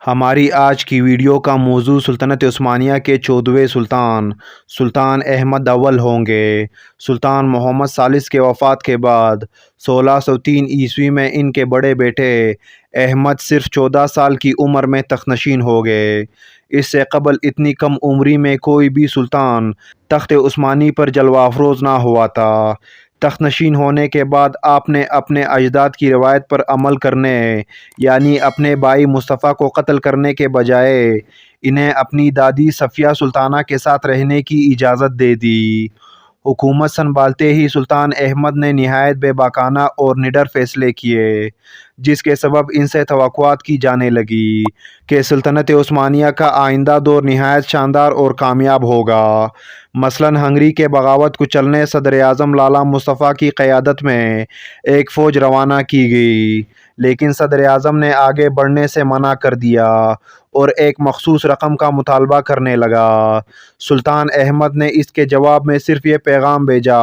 ہماری آج کی ویڈیو کا موضوع سلطنت عثمانیہ کے 14ویں سلطان سلطان احمد اول ہوں گے۔ سلطان محمد ثالث کے وفات کے بعد 1603 عیسوی میں ان کے بڑے بیٹے احمد صرف 14 سال کی عمر میں تخت نشین ہو گئے۔ اس سے قبل اتنی کم عمری میں کوئی بھی سلطان تخت عثمانی پر جلوہ افروز نہ ہوا تھا۔ تخت نشین ہونے کے بعد آپ نے اپنے اجداد کی روایت پر عمل کرنے یعنی اپنے بھائی مصطفیٰ کو قتل کرنے کے بجائے انہیں اپنی دادی صفیہ سلطانہ کے ساتھ رہنے کی اجازت دے دی۔ حکومت سنبھالتے ہی سلطان احمد نے نہایت بے باکانہ اور نڈر فیصلے کیے، جس کے سبب ان سے توقعات کی جانے لگی کہ سلطنت عثمانیہ کا آئندہ دور نہایت شاندار اور کامیاب ہوگا۔ مثلاً ہنگری کے بغاوت کچلنے صدر اعظم لالا مصطفیٰ کی قیادت میں ایک فوج روانہ کی گئی، لیکن صدر اعظم نے آگے بڑھنے سے منع کر دیا اور ایک مخصوص رقم کا مطالبہ کرنے لگا۔ سلطان احمد نے اس کے جواب میں صرف یہ پیغام بھیجا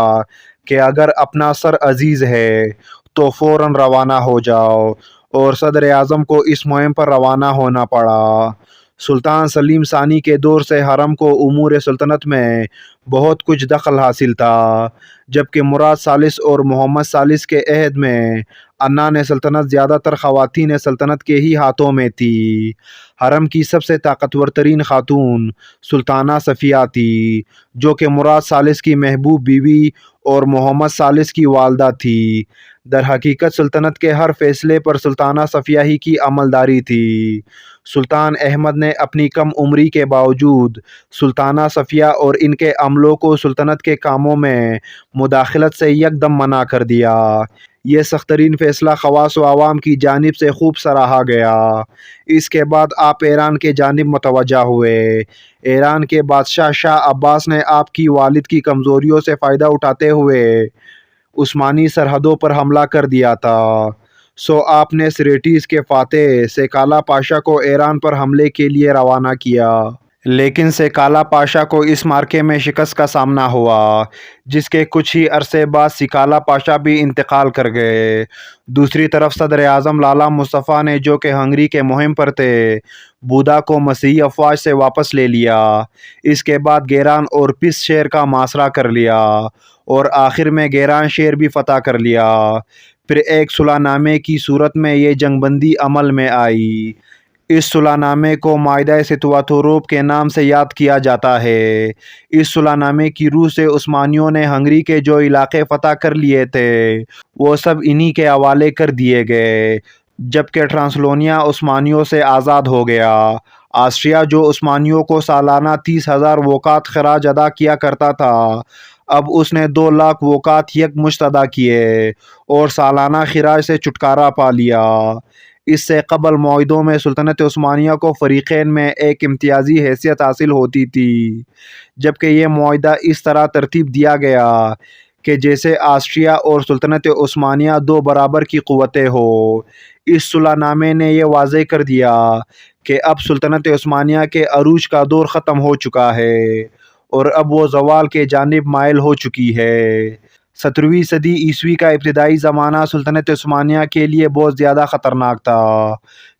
کہ اگر اپنا سر عزیز ہے تو فوراً روانہ ہو جاؤ، اور صدر اعظم کو اس مہم پر روانہ ہونا پڑا۔ سلطان سلیم ثانی کے دور سے حرم کو امور سلطنت میں بہت کچھ دخل حاصل تھا، جبکہ مراد ثالث اور محمد ثالث کے عہد میں عنان سلطنت زیادہ تر خواتین سلطنت کے ہی ہاتھوں میں تھی۔ حرم کی سب سے طاقتور ترین خاتون سلطانہ صفیہ تھی، جو کہ مراد ثالث کی محبوب بیوی اور محمد ثالث کی والدہ تھی۔ در حقیقت سلطنت کے ہر فیصلے پر سلطانہ صفیہ ہی کی عملداری تھی۔ سلطان احمد نے اپنی کم عمری کے باوجود سلطانہ صفیہ اور ان کے عملوں کو سلطنت کے کاموں میں مداخلت سے یک دم منع کر دیا۔ یہ سخت ترین فیصلہ خواص و عوام کی جانب سے خوب سراہا گیا۔ اس کے بعد آپ ایران کے جانب متوجہ ہوئے۔ ایران کے بادشاہ شاہ عباس نے آپ کی والد کی کمزوریوں سے فائدہ اٹھاتے ہوئے عثمانی سرحدوں پر حملہ کر دیا تھا، سو آپ نے سریٹیز کے فاتح سیکالا پاشا کو ایران پر حملے کے لیے روانہ کیا، لیکن سیکالا پاشا کو اس معرکے میں شکست کا سامنا ہوا، جس کے کچھ ہی عرصے بعد سیکالا پاشا بھی انتقال کر گئے۔ دوسری طرف صدر اعظم لالا مصطفیٰ نے، جو کہ ہنگری کے مہم پر تھے، بودا کو مسیحی افواج سے واپس لے لیا۔ اس کے بعد گیران اور پس شہر کا محاصرہ کر لیا اور آخر میں گیران شہر بھی فتح کر لیا۔ پھر ایک صلح نامے کی صورت میں یہ جنگ بندی عمل میں آئی۔ اس صلح نامے کو معاہدہ ستواتوروپ کے نام سے یاد کیا جاتا ہے۔ اس صلح نامے کی روح سے عثمانیوں نے ہنگری کے جو علاقے فتح کر لیے تھے وہ سب انہی کے حوالے کر دیے گئے، جبکہ ٹرانسلونیا عثمانیوں سے آزاد ہو گیا۔ آسٹریا، جو عثمانیوں کو سالانہ 30,000 وقات خراج ادا کیا کرتا تھا، اب اس نے 2 لاکھ وقات یک مشت ادا کیے اور سالانہ خراج سے چھٹکارا پا لیا۔ اس سے قبل معاہدوں میں سلطنت عثمانیہ کو فریقین میں ایک امتیازی حیثیت حاصل ہوتی تھی، جبکہ یہ معاہدہ اس طرح ترتیب دیا گیا کہ جیسے آسٹریا اور سلطنت عثمانیہ 2 برابر کی قوتیں ہو۔ اس صلح نامے نے یہ واضح کر دیا کہ اب سلطنت عثمانیہ کے عروج کا دور ختم ہو چکا ہے اور اب وہ زوال کے جانب مائل ہو چکی ہے۔ 17ویں صدی عیسوی کا ابتدائی زمانہ سلطنت عثمانیہ کے لیے بہت زیادہ خطرناک تھا،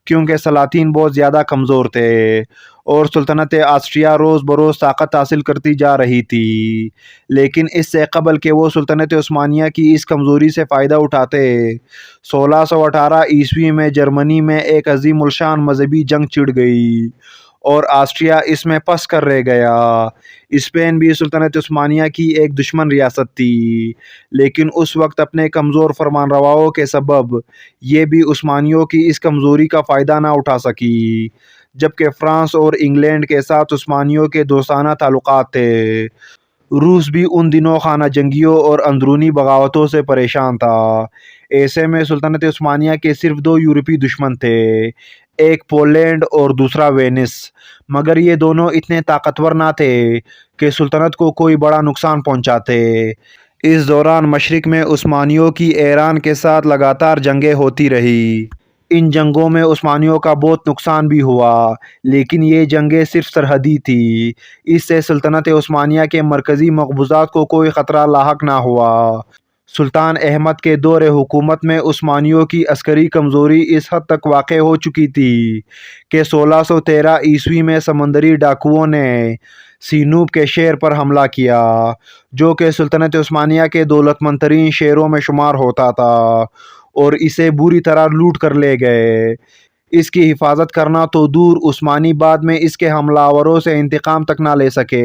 کیونکہ سلاطین بہت زیادہ کمزور تھے اور سلطنت آسٹریا روز بروز طاقت حاصل کرتی جا رہی تھی۔ لیکن اس سے قبل کہ وہ سلطنت عثمانیہ کی اس کمزوری سے فائدہ اٹھاتے، 1618 عیسوی میں جرمنی میں ایک عظیم الشان مذہبی جنگ چھڑ گئی اور آسٹریا اس میں پس کر رہ گیا۔ اسپین بھی سلطنت عثمانیہ کی ایک دشمن ریاست تھی، لیکن اس وقت اپنے کمزور فرمانرواؤں کے سبب یہ بھی عثمانیوں کی اس کمزوری کا فائدہ نہ اٹھا سکی، جبکہ فرانس اور انگلینڈ کے ساتھ عثمانیوں کے دوستانہ تعلقات تھے۔ روس بھی ان دنوں خانہ جنگیوں اور اندرونی بغاوتوں سے پریشان تھا۔ ایسے میں سلطنت عثمانیہ کے صرف 2 یورپی دشمن تھے، ایک پولینڈ اور دوسرا وینس، مگر یہ دونوں اتنے طاقتور نہ تھے کہ سلطنت کو کوئی بڑا نقصان پہنچاتے۔ اس دوران مشرق میں عثمانیوں کی ایران کے ساتھ لگاتار جنگیں ہوتی رہی۔ ان جنگوں میں عثمانیوں کا بہت نقصان بھی ہوا، لیکن یہ جنگیں صرف سرحدی تھی، اس سے سلطنت عثمانیہ کے مرکزی مقبوضات کو کوئی خطرہ لاحق نہ ہوا۔ سلطان احمد کے دور حکومت میں عثمانیوں کی عسکری کمزوری اس حد تک واقع ہو چکی تھی کہ 1613 عیسوی میں سمندری ڈاکوؤں نے سینوب کے شہر پر حملہ کیا، جو کہ سلطنت عثمانیہ کے دولت مند ترین شہروں میں شمار ہوتا تھا، اور اسے بری طرح لوٹ کر لے گئے۔ اس کی حفاظت کرنا تو دور، عثمانی بعد میں اس کے حملہ آوروں سے انتقام تک نہ لے سکے۔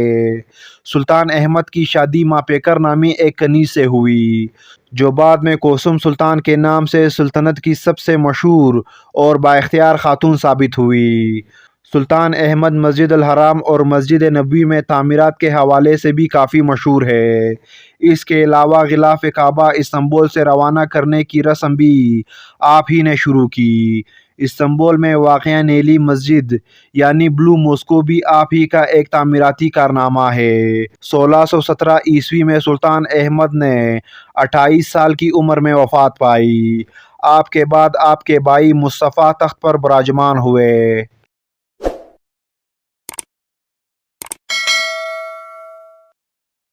سلطان احمد کی شادی ماپیکر نامی ایک کنیز سے ہوئی، جو بعد میں کوسم سلطان کے نام سے سلطنت کی سب سے مشہور اور بااختیار خاتون ثابت ہوئی۔ سلطان احمد مسجد الحرام اور مسجد نبوی میں تعمیرات کے حوالے سے بھی کافی مشہور ہے۔ اس کے علاوہ غلاف کعبہ استنبول سے روانہ کرنے کی رسم بھی آپ ہی نے شروع کی۔ استنبول میں واقع نیلی مسجد یعنی بلو موسکو بھی آپ ہی کا ایک تعمیراتی کارنامہ ہے۔ 1617 عیسوی میں سلطان احمد نے 28 سال کی عمر میں وفات پائی۔ آپ کے بعد آپ کے بھائی مصطفیٰ تخت پر براجمان ہوئے۔